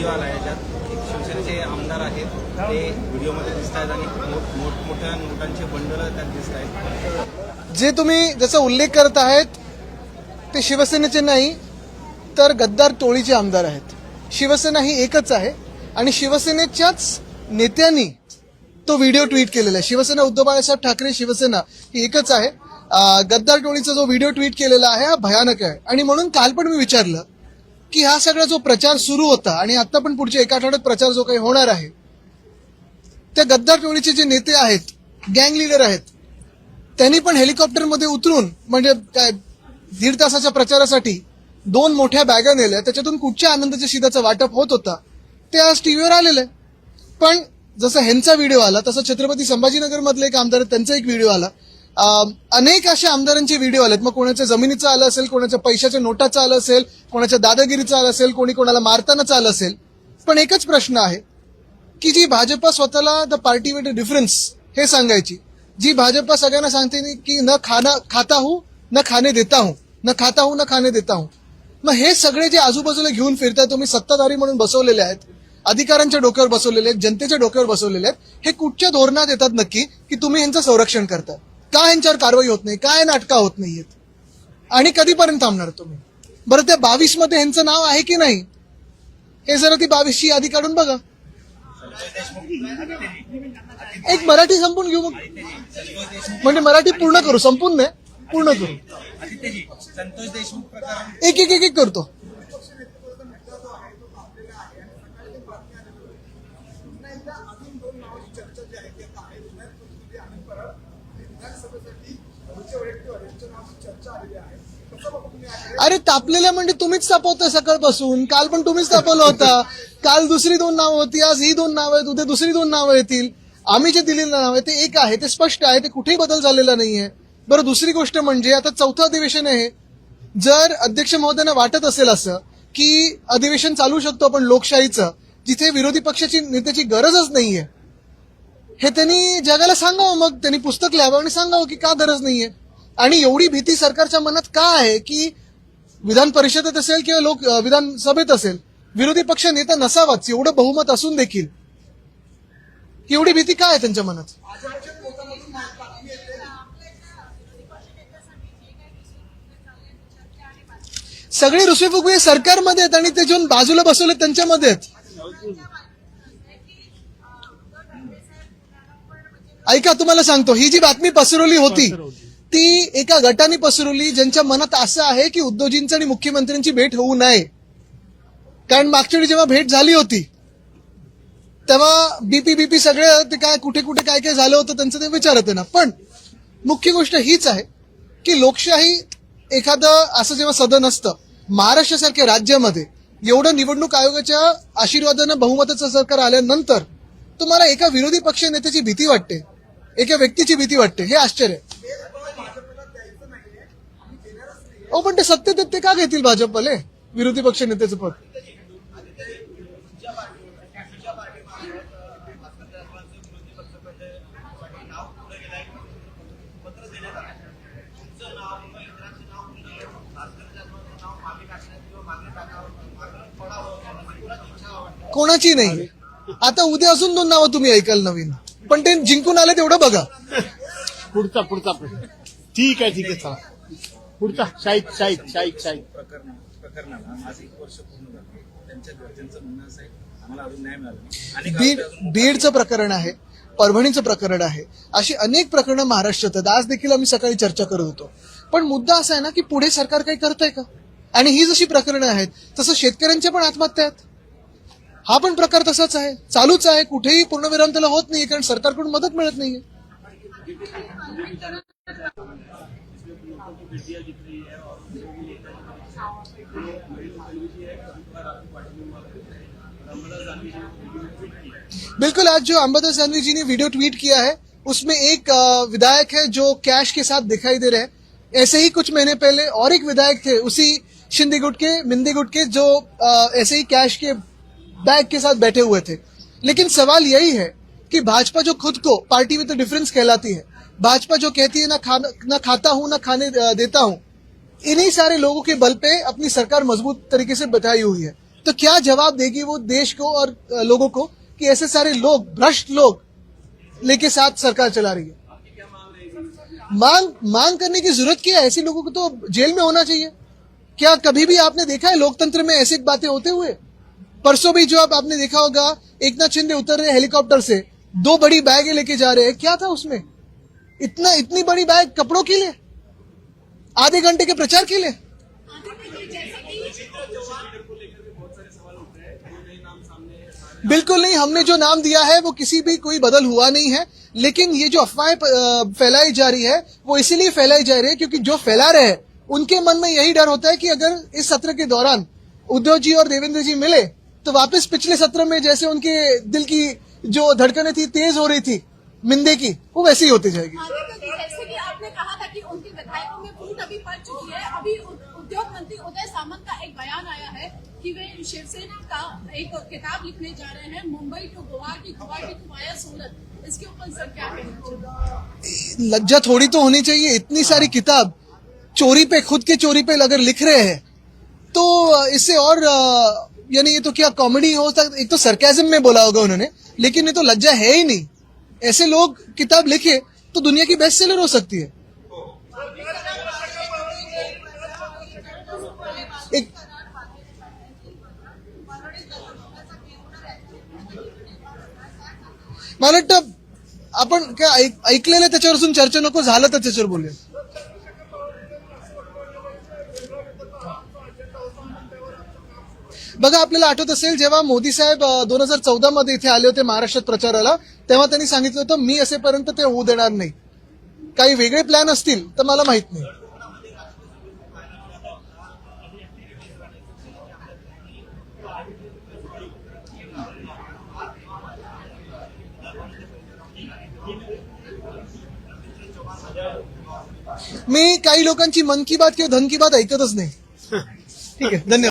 Video आला याच्यात एक शिवसेनेचे आमदार आहेत ते व्हिडिओमध्ये दिसत आहेत आणि मोठमोठ्या नोटांचे बंडल त्यात दिसत आहेत. जे तुम्ही ज्याचा उल्लेख करत आहेत ते शिवसेनेचे नाही तर गद्दार टोळीचे आमदार आहेत. शिवसेना ही एकच आहे आणि शिवसेनेच्याच नेत्यांनी तो व्हिडिओ ट्विट केलेला आहे. शिवसेना उद्धव बाळासाहेब ठाकरे शिवसेना ही एकच आहे. गद्दार टोळीचा जो व्हिडिओ ट्विट केलेला आहे हा भयानक आहे आणि म्हणून काल पण मी विचारलं की हा सगळा जो प्रचार सुरू होता आणि आता पण पुढच्या एका आठवड्यात प्रचार जो काही होणार आहे त्या गद्दार टोळीचे जे नेते आहेत गँग लीडर आहेत त्यांनी पण हेलिकॉप्टरमध्ये उतरून म्हणजे काय 1.5 तासाच्या प्रचारासाठी 2 मोठ्या बॅगा नेल्या त्याच्यातून कुठच्या आनंदाच्या शिधाचं वाटप होत होता ते आज टीव्हीवर आलेलं आहे. पण जसं ह्यांचा व्हिडिओ आला तसं छत्रपती संभाजीनगर मधले एक आमदार त्यांचा एक व्हिडिओ आला. अनेक अशा आमदारांचे व्हिडिओ आलेत. मग कोणाच्या जमिनीचं आलं असेल, कोणाच्या पैशाच्या नोटाचं आलं असेल, कोणाच्या दादागिरीचं आलं असेल, कोणी कोणाला मारतानाच आलं असेल. पण एकच प्रश्न आहे की जी भाजपा स्वतःला द पार्टी विथ डिफरन्स हे सांगायची, जी भाजपा सगळ्यांना सांगते की न खाता हूं न खाने देता हूं, न खाता हूं न खाने देता हूं. मग हे सगळे जे आजूबाजूला घेऊन फिरतात तुम्ही सत्ताधारी म्हणून बसवलेले आहेत, अधिकाऱ्यांच्या डोक्यावर बसवलेले आहेत, जनतेच्या डोक्यावर बसवलेले आहेत, हे कुठच्या धोरणात येतात नक्की की तुम्ही यांचं संरक्षण करता? का यांच्यावर कारवाई होत नाही? काय नाटकं होत नाहीयेत? आणि कधीपर्यंत थांबणार तुम्ही? बरं त्या 22 मध्ये यांचं नाव आहे की नाही हे जरा ती 22ची यादी काढून बघा. एक मराठी संपून घेऊ मग, म्हणजे मराठी पूर्ण करू, संपून नाही पूर्ण करू. संतोष देशमुख प्रकार एक एक एक एक करतो. अरे तापलेल्या म्हणजे तुम्हीच तापवताय सकाळपासून. काल पण तुम्हीच तापवलं होता. काल दुसरी 2 नावं होती, आज ही 2 नावं आहेत, उद्या दुसरी 2 नावं येतील. आम्ही जे दिलेलं नाव आहे ते एक आहे, ते स्पष्ट आहे, ते कुठेही बदल झालेला नाहीये. बरं दुसरी गोष्ट म्हणजे आता 4थं अधिवेशन आहे. जर अध्यक्ष महोदयांना वाटत असेल असं की अधिवेशन चालू शकतो आपण लोकशाहीचं, जिथे विरोधी पक्षाची नेत्याची गरजच नाहीये, हे त्यांनी जगाला सांगावं. मग त्यांनी पुस्तक लिहावं आणि सांगावं की का गरज नाहीये. आणि एवढी भीती सरकारच्या मनात का आहे की विधान परिषदेत असेल किंवा विधानसभेत असेल विरोधी पक्ष नेता नसावाच एवढं बहुमत असून देखील एवढी भीती काय आहे त्यांच्या मनात? सगळे रुसवे सरकारमध्ये आहेत आणि ते जे बाजूला बसवले त्यांच्यामध्ये आहेत. ऐका तुम्हाला सांगतो, ही जी बातमी पसरवली होती ती एका गटाने पसरवली ज्यांच्या मनात असं आहे की उद्धवजींची आणि मुख्यमंत्र्यांची भेट होऊ नये. कारण मागच्या वेळी जेव्हा भेट झाली होती तेव्हा बीपी सगळे ते काय कुठे कुठे काय काय झालं होतं त्यांचं ते विचारत आहे ना. पण मुख्य गोष्ट हीच आहे की लोकशाही एखादं असं जेव्हा सदन असतं महाराष्ट्रासारख्या राज्यामध्ये एवढं निवडणूक आयोगाच्या आशीर्वादानं बहुमताचं सरकार आल्यानंतर तुम्हाला एका विरोधी पक्ष नेत्याची भीती वाटते, एका व्यक्तीची भीती वाटते, हे आश्चर्य आहे. हो पण ते सत्तेत ते का घेतील भाजपवाले विरोधी पक्ष नेत्याचं पद? कोणाची नाही. आता उद्या अजून 2 नावं तुम्ही ऐकाल नवीन, पण ते जिंकून आले तेवढं बघा. पुढचा ठीक आहे चला पुढचा शाहीद प्रकरणाला आज 1 वर्ष पूर्ण झालं. त्यांच्या घरच्यांचं म्हणणं असं आहे आम्हाला अजून न्याय मिळाला नाही. बीडचं प्रकरण आहे, परभणीचं प्रकरण आहे, अशी अनेक प्रकरणं महाराष्ट्रात आहेत. आज देखील आम्ही सकाळी चर्चा करत होतो. पण मुद्दा असा आहे ना की पुढे सरकार काही करतंय का? आणि ही जशी प्रकरणं आहेत तसं शेतकऱ्यांच्या पण आत्महत्या आहेत. हा पण प्रकार तसाच आहे, चालूच आहे. कुठेही पूर्णविराम त्याला होत नाही कारण सरकारकडून मदत मिळत नाहीये. बिल्कुल, आज जो अंबादास दानवे जी ने वीडियो ट्वीट किया है उसमें एक विधायक है जो कैश के साथ दिखाई दे रहे हैं. ऐसे ही कुछ महीने पहले और एक विधायक थे उसी मिंदी गुट के जो ऐसे ही कैश के बैग के साथ बैठे हुए थे. लेकिन सवाल यही है कि भाजपा जो खुद को पार्टी विद डिफरेंस कहलाती है, भाजपा जो कहती है ना खाता हूं ना खाने देता हूं, इन्हीं सारे लोगों के बल पे अपनी सरकार मजबूत तरीके से बताई हुई है. तो क्या जवाब देगी वो देश को और लोगों को कि ऐसे सारे लोग, भ्रष्ट लोग लेके साथ सरकार चला रही है? मांग करने की जरूरत क्या है? ऐसे लोगों को तो जेल में होना चाहिए। क्या कभी भी आपने देखा है लोकतंत्र में ऐसी बातें होते हुए? परसों भी जो आपने देखा होगा, एकनाथ शिंदे उतर रहे हेलीकॉप्टर से, 2 बड़ी बैगें लेके जा रहे हैं। क्या था उसमें? इतनी बड़ी बैग कपड़ों के लिए, आधे घंटे के प्रचार के लिए? बिल्कुल नहीं, हमने जो नाम दिया है वो किसी भी कोई बदल हुआ नहीं है। लेकिन ये जो अफवाहें फैलाई जा रही है वो इसीलिए फैलाई जा रही है क्योंकि जो फैला रहे हैं उनके मन में यही डर होता है कि अगर इस सत्र के दौरान उद्धव जी और देवेंद्र जी मिले तो वापस पिछले सत्र में जैसे उनके दिल की जो धड़कनें थी, तेज हो रही थी मिंदे की, वो वैसी ही होती जाएगी। जैसे कि आपने कहा था कि उनके विधायकों में फूट अभी पड़ चुकी है। अभी उद्योग मंत्री उदय सामंत का एक बयान आया है कि वे शिवसेना का एक किताब लिखने जा रहे हैं, मुंबई टू गुवाहाटी, गुवाहाटी टू वाया सूरत। इसके ऊपर सर क्या कहना? लज्जा थोड़ी तो होनी चाहिए। इतनी सारी किताब चोरी पे, खुद के चोरी पे अगर लिख रहे हैं तो इससे और यानी ये तो क्या कॉमेडी हो सकता? एक तो सरकाज़म में बोला होगा उन्होंने, लेकिन ये तो लज्जा है ही नहीं। ऐसे लोग किताब लिखे तो दुनिया की बेस्ट सेलर हो सकती है। एक मला वाटतं आपण काय ऐकलेलं त्याच्यावरून चर्चा नको, झालं तर त्याच्यावर बोलूया. बघा, आपल्याला आठवत असेल जेव्हा मोदी साहेब 2014 मध्ये इथे आले होते महाराष्ट्रात प्रचाराला, तेव्हा त्यांनी सांगितलं होतं मी असेपर्यंत ते होऊ देणार नाही. काही वेगळे प्लॅन असतील तर मला माहित नाही. मी काही लोकांची मन की बात किंवा धन की बात ऐकतच नाही. ठीक आहे, धन्यवाद.